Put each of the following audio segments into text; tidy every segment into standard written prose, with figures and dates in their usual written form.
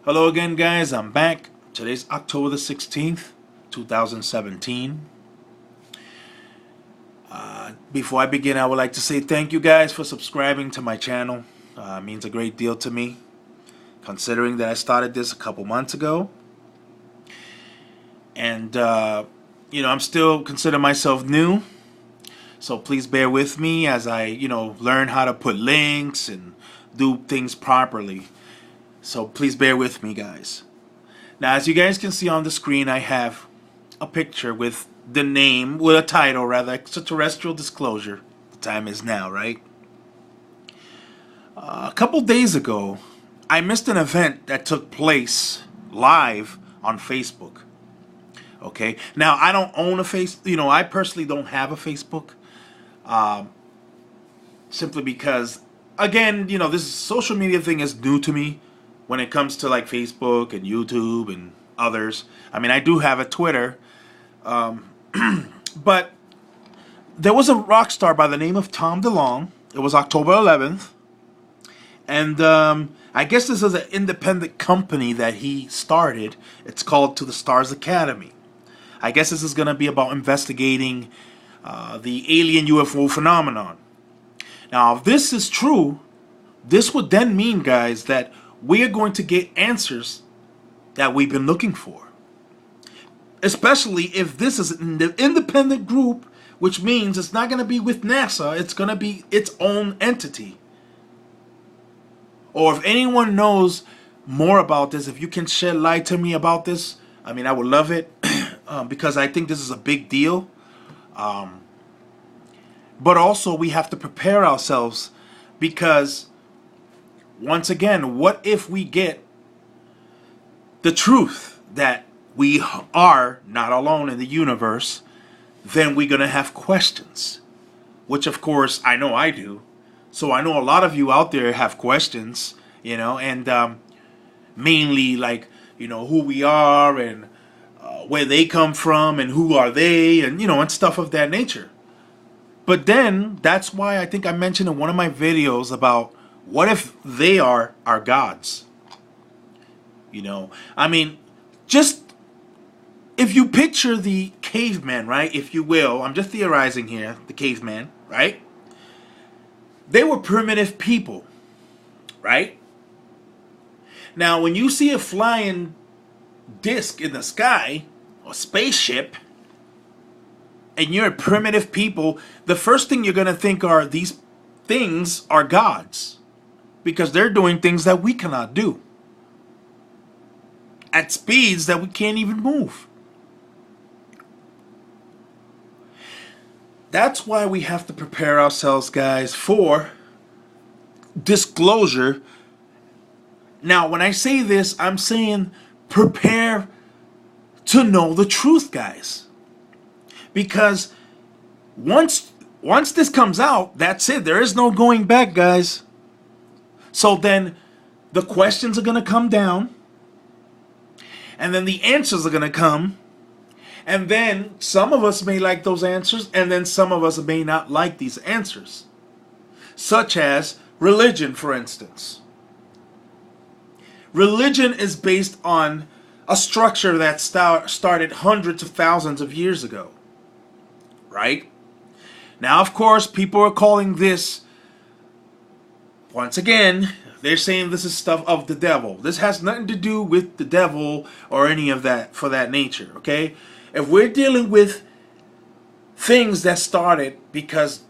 Hello again, guys. I'm back. Today's October the 16th, 2017. Before I begin, I would like to say thank you guys for subscribing to my channel. It means a great deal to me, considering that I started this a couple months ago. And, I'm still consider myself new. So please bear with me as I, learn how to put links and do things properly. So please bear with me, guys. Now, as you guys can see on the screen, I have a picture with the name, with a title rather, Extraterrestrial Disclosure. The time is now, right? A couple days ago, I missed an event that took place live on Facebook. Okay, now I don't own a I personally don't have a Facebook. Simply because, again, this social media thing is new to me when it comes to like Facebook and YouTube and others. I mean, I do have a Twitter, but there was a rock star by the name of Tom DeLonge. It was October 11th, and I guess this is an independent company that he started. It's called To the Stars Academy. I guess this is going to be about investigating the alien UFO phenomenon. Now, if this is true, this would then mean, guys, that we are going to get answers that we've been looking for. Especially if this is an independent group, which means it's not going to be with NASA, it's going to be its own entity. Or if anyone knows more about this, if you can shed light to me about this, I mean, I would love it because I think this is a big deal. But also, we have to prepare ourselves because, once again, what if we get the truth that we are not alone in the universe? Then we're going to have questions, which, of course, I know I do. So I know a lot of you out there have questions, and mainly like, who we are and where they come from and who are they and, and stuff of that nature. But then that's why I think I mentioned in one of my videos about what if they are our gods? I mean, just if you picture the caveman, right? If you will, I'm just theorizing here, the caveman, right? They were primitive people, right? Now, when you see a flying disc in the sky, or spaceship, and you're a primitive people, the first thing you're going to think are these things are gods. Because they're doing things that we cannot do. At speeds that we can't even move. That's why we have to prepare ourselves, guys, for disclosure. Now, when I say this, I'm saying prepare to know the truth, guys. Because once this comes out, that's it. There is no going back, guys. So then the questions are going to come down. And then the answers are going to come. And then some of us may like those answers. And then some of us may not like these answers. Such as religion, for instance. Religion is based on a structure that started hundreds of thousands of years ago. Right? Now, of course, people are calling this, once again, they're saying this is stuff of the devil. This has nothing to do with the devil or any of that for that nature, okay? If we're dealing with things that started because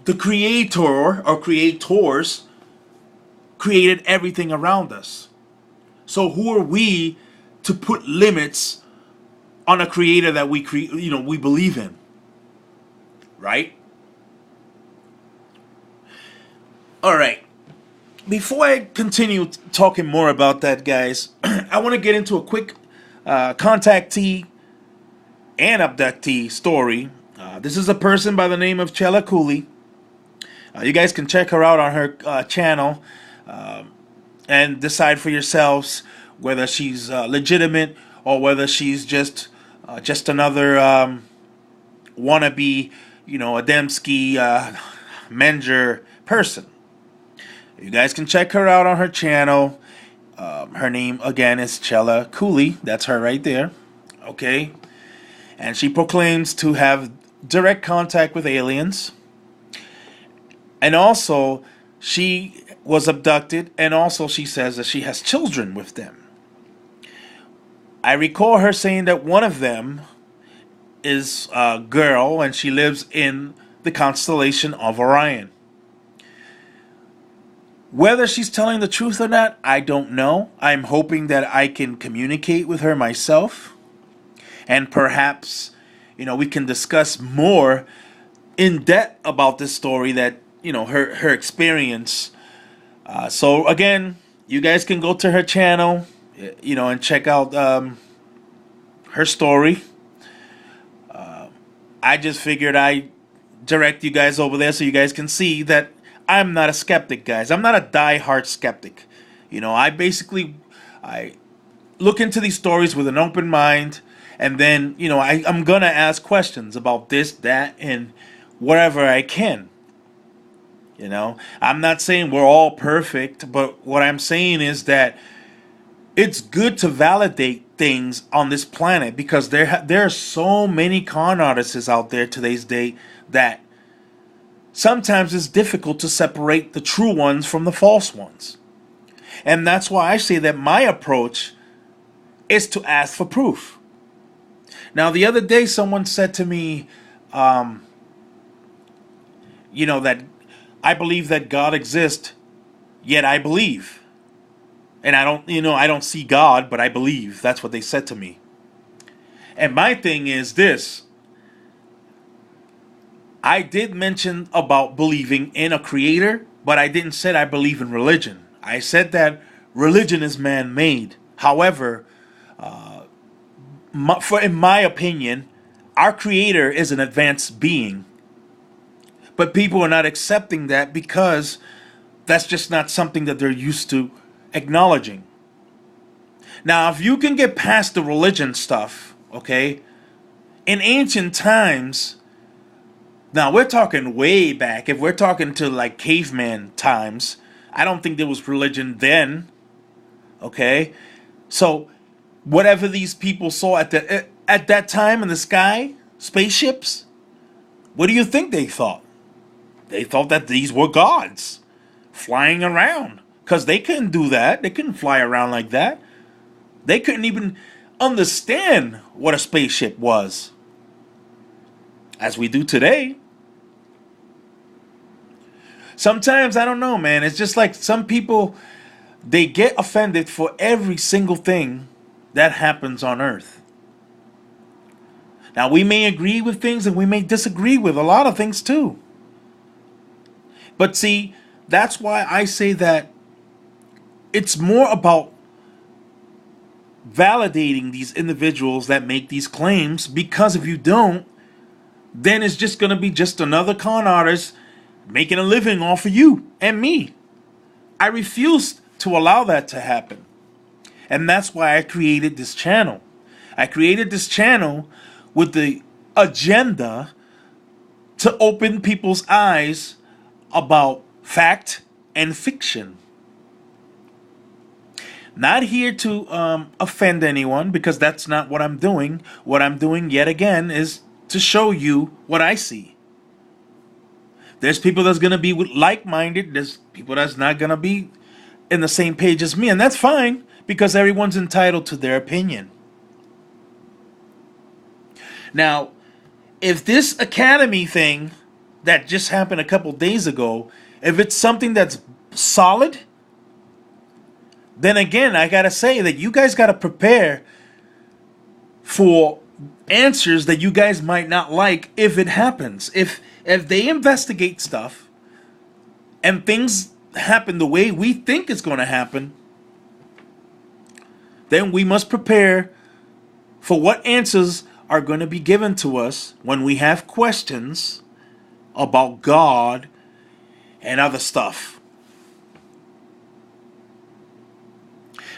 the creator or creators created everything around us. So who are we to put limits on a creator that we believe in? Right? All right. Before I continue talking more about that, guys, I want to get into a quick contactee and abductee story. This is a person by the name of Chella Cooley. You guys can check her out on her channel and decide for yourselves whether she's legitimate or whether she's just another wannabe, Adamski Menger person. You guys can check her out on her channel. Her name again is Chella Cooley. That's her right there. Okay. And she proclaims to have direct contact with aliens. And also, she was abducted, and also she says that she has children with them. I recall her saying that one of them is a girl, and she lives in the constellation of Orion. Whether she's telling the truth or not, I don't know. I'm hoping that I can communicate with her myself, and perhaps, we can discuss more in depth about this story that, her experience. So again, you guys can go to her channel, and check out her story. I just figured I direct you guys over there so you guys can see that I'm not a skeptic, guys. I'm not a die-hard skeptic. I look into these stories with an open mind, and then, I'm gonna ask questions about this, that, and whatever I can. I'm not saying we're all perfect, but what I'm saying is that it's good to validate things on this planet, because there are so many con artists out there today's day that sometimes it's difficult to separate the true ones from the false ones. And that's why I say that my approach is to ask for proof. Now, the other day, someone said to me, that I believe that God exists, yet I believe. And I don't see God, but I believe. That's what they said to me. And my thing is this. I did mention about believing in a creator, but I didn't say I believe in religion. I said that religion is man-made. However, in my opinion, our creator is an advanced being. But people are not accepting that because that's just not something that they're used to acknowledging. Now, if you can get past the religion stuff, okay, in ancient times, now we're talking way back, if we're talking to like caveman times, I don't think there was religion then, okay? So, whatever these people saw at that time in the sky, spaceships, what do you think they thought? They thought that these were gods flying around. Because they couldn't do that. They couldn't fly around like that. They couldn't even understand what a spaceship was, as we do today. Sometimes, I don't know, man. It's just like some people, they get offended for every single thing that happens on Earth. Now, we may agree with things and we may disagree with a lot of things too. But see, that's why I say that it's more about validating these individuals that make these claims, because if you don't, then it's just going to be just another con artist making a living off of you and me. I refuse to allow that to happen. And that's why I created this channel. I created this channel with the agenda to open people's eyes about fact and fiction. Not here to offend anyone, because that's not what I'm doing. What I'm doing, yet again, is to show you what I see. There's people that's going to be like-minded. There's people that's not going to be in the same page as me. And that's fine, because everyone's entitled to their opinion. Now, if this Academy thing that just happened a couple days ago, if it's something that's solid, then again, I gotta say that you guys gotta prepare for answers that you guys might not like if it happens. If they investigate stuff and things happen the way we think it's going to happen, then we must prepare for what answers are going to be given to us when we have questions about God and other stuff.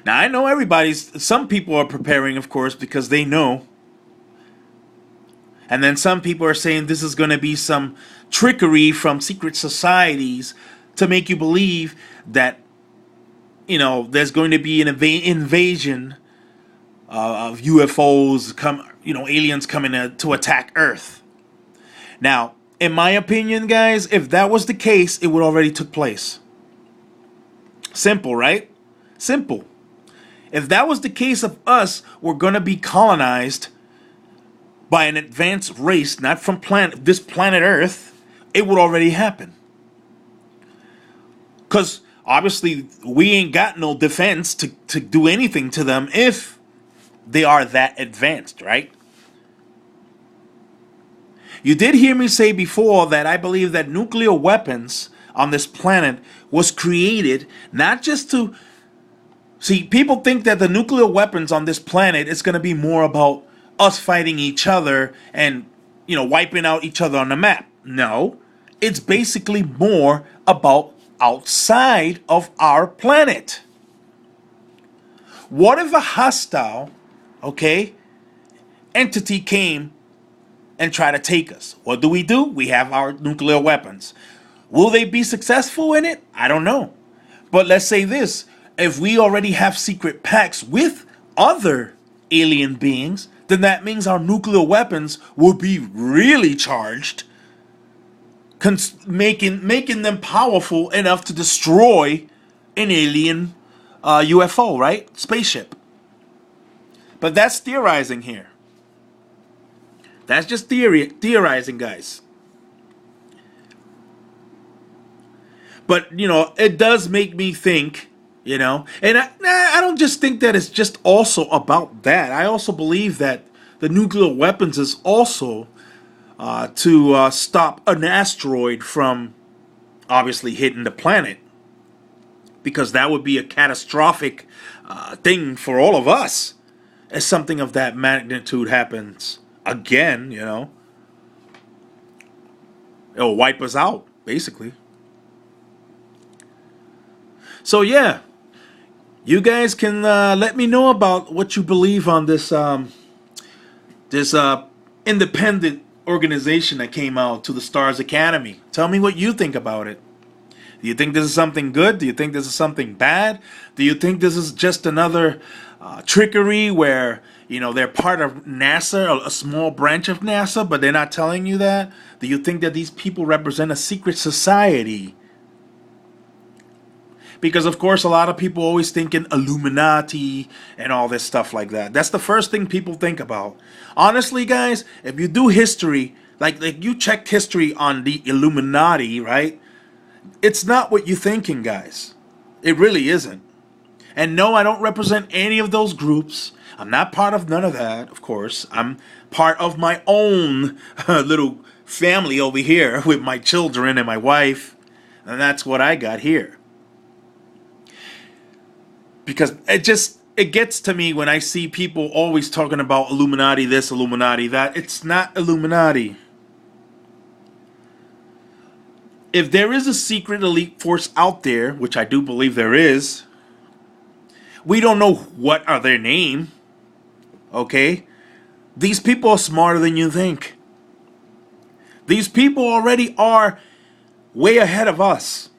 Now, I know some people are preparing, of course, because they know. And then some people are saying this is going to be some trickery from secret societies to make you believe that there's going to be an invasion of UFOs, aliens coming to attack Earth. Now, in my opinion, guys, if that was the case, it would already took place. Simple, right? Simple. If that was the case of us, we're going to be colonized by an advanced race, not from this planet Earth, it would already happen. Because obviously we ain't got no defense to do anything to them if they are that advanced, right? You did hear me say before that I believe that nuclear weapons on this planet was created not just to... See, people think that the nuclear weapons on this planet is going to be more about us fighting each other and, wiping out each other on the map. No, it's basically more about outside of our planet. What if a hostile, entity came and tried to take us? What do? We have our nuclear weapons. Will they be successful in it? I don't know. But let's say this. If we already have secret pacts with other alien beings, then that means our nuclear weapons will be really charged, making them powerful enough to destroy an alien UFO, right? Spaceship. But that's theorizing here. That's just theorizing, guys. But, it does make me think, and I don't just think that it's just also about that. I also believe that the nuclear weapons is also to stop an asteroid from obviously hitting the planet. Because that would be a catastrophic thing for all of us. If something of that magnitude happens again, it'll wipe us out, basically. So yeah, you guys can let me know about what you believe on this independent organization that came out to the Stars Academy. Tell me what you think about it. Do you think this is something good? Do you think this is something bad? Do you think this is just another trickery where, they're part of NASA, a small branch of NASA, but they're not telling you that? Do you think that these people represent a secret society? Because, of course, a lot of people always thinking Illuminati and all this stuff like that. That's the first thing people think about. Honestly, guys, if you do history, like you checked history on the Illuminati, right? It's not what you're thinking, guys. It really isn't. And no, I don't represent any of those groups. I'm not part of none of that, of course. I'm part of my own little family over here with my children and my wife. And that's what I got here. Because it gets to me when I see people always talking about Illuminati this, Illuminati that. It's not Illuminati. If there is a secret elite force out there, which I do believe there is, we don't know what are their name. Okay? These people are smarter than you think. These people already are way ahead of us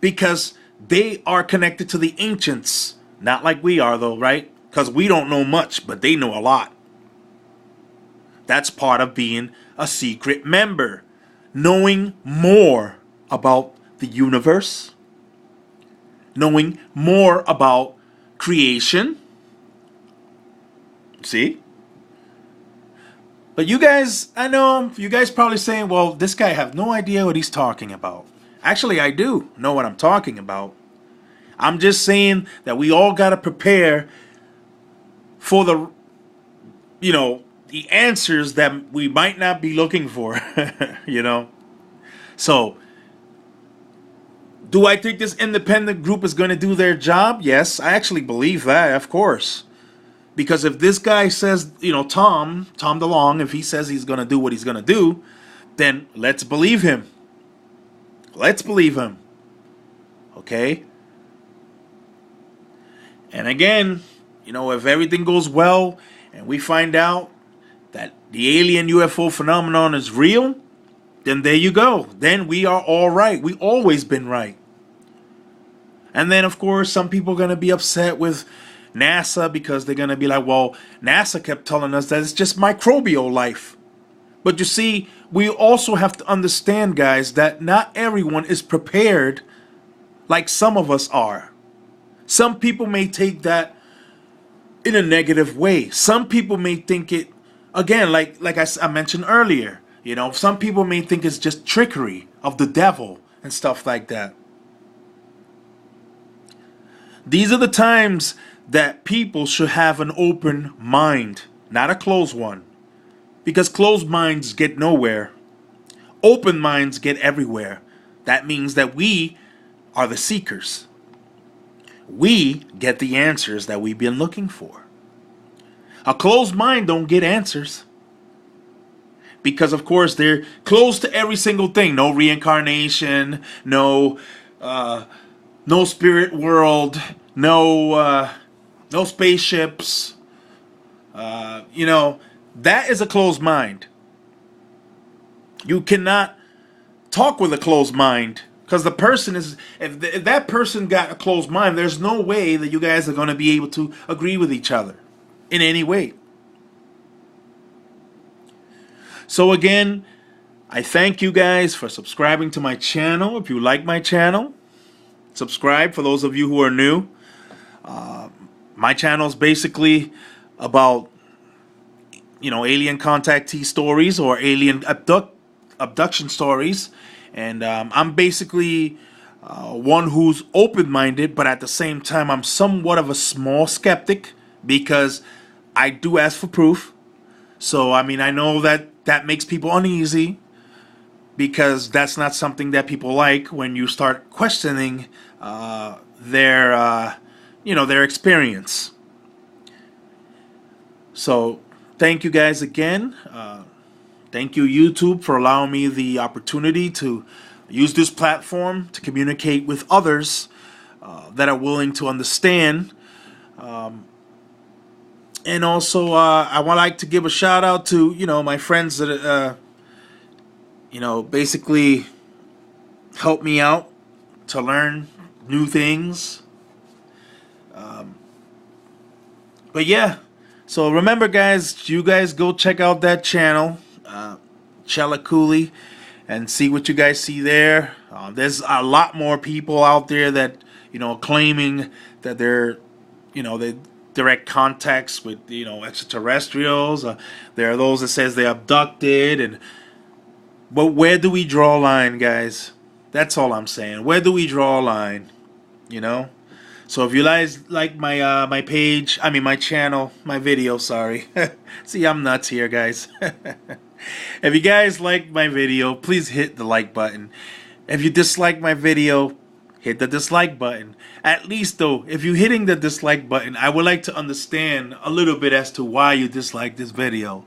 because they are connected to the ancients. Not like we are, though, right? Because we don't know much, but they know a lot. That's part of being a secret member. Knowing more about the universe. Knowing more about creation. See? But you guys, I know, you guys probably saying, well, this guy have no idea what he's talking about. Actually, I do know what I'm talking about. I'm just saying that we all got to prepare for the answers that we might not be looking for, So, do I think this independent group is going to do their job? Yes, I actually believe that, of course. Because if this guy says, Tom DeLonge, if he says he's going to do what he's going to do, then let's believe him. Let's believe him. Okay? And again, if everything goes well and we find out that the alien UFO phenomenon is real, then there you go. Then we are all right. We've always been right. And then, of course, some people are going to be upset with NASA because they're going to be like, well, NASA kept telling us that it's just microbial life. But you see, we also have to understand, guys, that not everyone is prepared like some of us are. Some people may take that in a negative way. Some people may think it, again, like I mentioned earlier, you know, some people may think it's just trickery of the devil and stuff like that. These are the times that people should have an open mind, not a closed one. Because closed minds get nowhere. Open minds get everywhere. That means that we are the seekers. We get the answers that we've been looking for. A closed mind don't get answers. Because of course they're closed to every single thing. No reincarnation, no spirit world, no spaceships. You know, that is a closed mind. You cannot talk with a closed mind, because the person is, if that person got a closed mind, there's no way that you guys are going to be able to agree with each other in any way. So again, I thank you guys for subscribing to my channel. If you like my channel, subscribe. For those of you who are new, my channel is basically about, you know, alien contactee stories or alien abduction stories. And I'm basically one who's open-minded, but at the same time, I'm somewhat of a small skeptic because I do ask for proof. So, I mean, I know that that makes people uneasy because that's not something that people like when you start questioning their experience. So, thank you guys again. Thank you, YouTube, for allowing me the opportunity to use this platform to communicate with others that are willing to understand. And also, I would like to give a shout out to, you know, my friends that, you know, basically help me out to learn new things. But yeah, so remember, guys, you guys go check out that channel, Chella Cooley, and see what you guys see there. There's a lot more people out there that, you know, claiming that they're, you know, they direct contacts with, you know, extraterrestrials. There are those that says they're abducted, but where do we draw a line, guys? That's all I'm saying. Where do we draw a line? You know? So if you guys like my my page, I mean my channel, my video, sorry. See, I'm nuts here, guys. If you guys like my video, please hit the like button. If you dislike my video, hit the dislike button. At least though, if you're hitting the dislike button, I would like to understand a little bit as to why you dislike this video.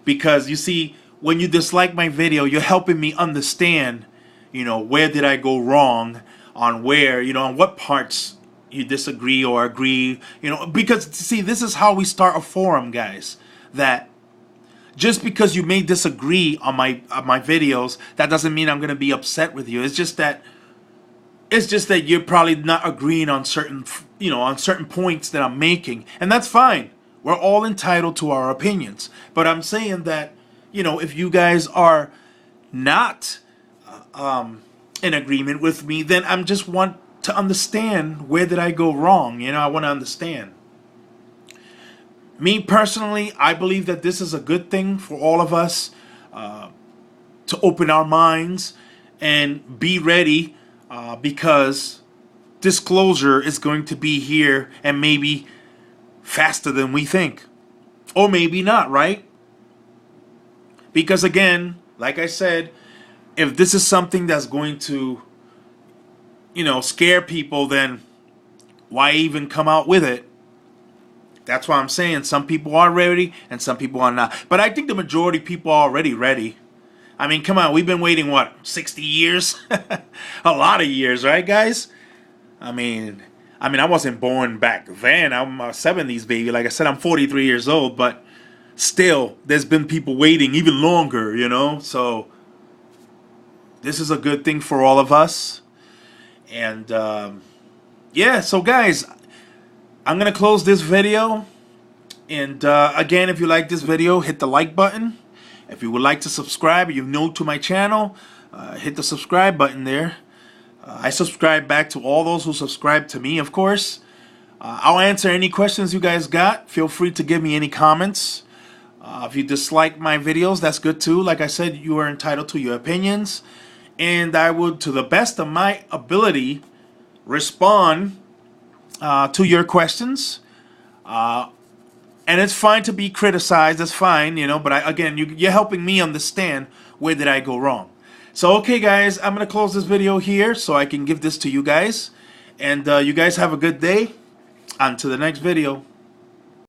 Because you see, when you dislike my video, you're helping me understand, you know, where did I go wrong, on where, you know, on what parts you disagree or agree, you know, because see, this is how we start a forum, guys, that just because you may disagree on my videos, that doesn't mean I'm going to be upset with you. It's just that you're probably not agreeing on certain, you know, on certain points that I'm making, and that's fine. We're all entitled to our opinions. But I'm saying that, you know, if you guys are not in agreement with me, then I'm just want to understand where did I go wrong. You know, I want to understand. Me personally, I believe that this is a good thing for all of us to open our minds and be ready because disclosure is going to be here and maybe faster than we think. Or maybe not, right? Because again, like I said, if this is something that's going to, you know, scare people, then why even come out with it? That's why I'm saying some people are ready and some people are not. But I think the majority of people are already ready. I mean, come on, we've been waiting, what, 60 years? A lot of years, right, guys? I mean, I wasn't born back then. I'm a 70s baby. Like I said, I'm 43 years old, but still, there's been people waiting even longer, you know? So, this is a good thing for all of us. And, yeah, so guys, I'm gonna close this video. And again, if you like this video, hit the like button. If you would like to subscribe, you're new to my channel, hit the subscribe button there. I subscribe back to all those who subscribe to me, of course. I'll answer any questions you guys got. Feel free to give me any comments. If you dislike my videos, that's good too. Like I said, you are entitled to your opinions. And I would, to the best of my ability, respond to your questions. And it's fine to be criticized. That's fine, you know. But again, you're helping me understand where did I go wrong. So, okay, guys, I'm going to close this video here so I can give this to you guys. And you guys have a good day. On to the next video.